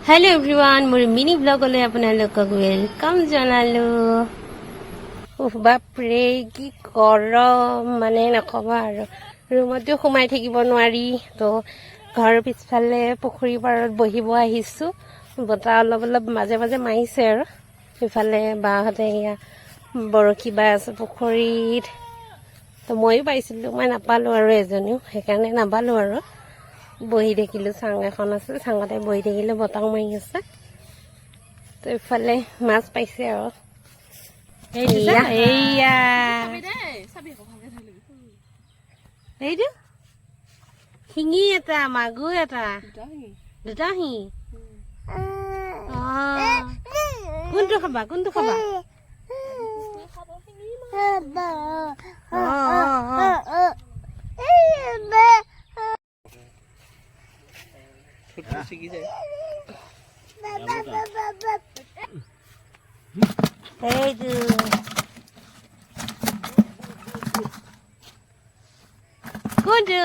Hello everyone मोर mini ब्लॉगले आपनालोকক welcome जनालो। बापरे कि गरम माने नकबा आरो रूमतो सोमाय থাকিব নোৱাৰি তো ঘৰৰ পিছফালে পুখুৰী পাৰত বহিব আহিছো। বতাহ অলপ অলপ মাজে মাজে মাৰিছে আৰু ইফালে বাহতে ইয়া বৰশী বাই আছে পুখুৰীত। তো মইও পাইছিলো, মই নাপালো আৰু এজনীও, সেইকাৰণে নাপালো আৰু বহি দেখিলো। চাং এখন আছে, চাঙতে বহি দেখিলো বতাহ মাৰি আছে। তো ইফালে মাছ পাইছে আৰু এইটো শিঙি এটা, মাগুৰ এটা, দুটা শিঙি। কোনটো খাবা, কোনটো খাবা? এইটো কোনটো?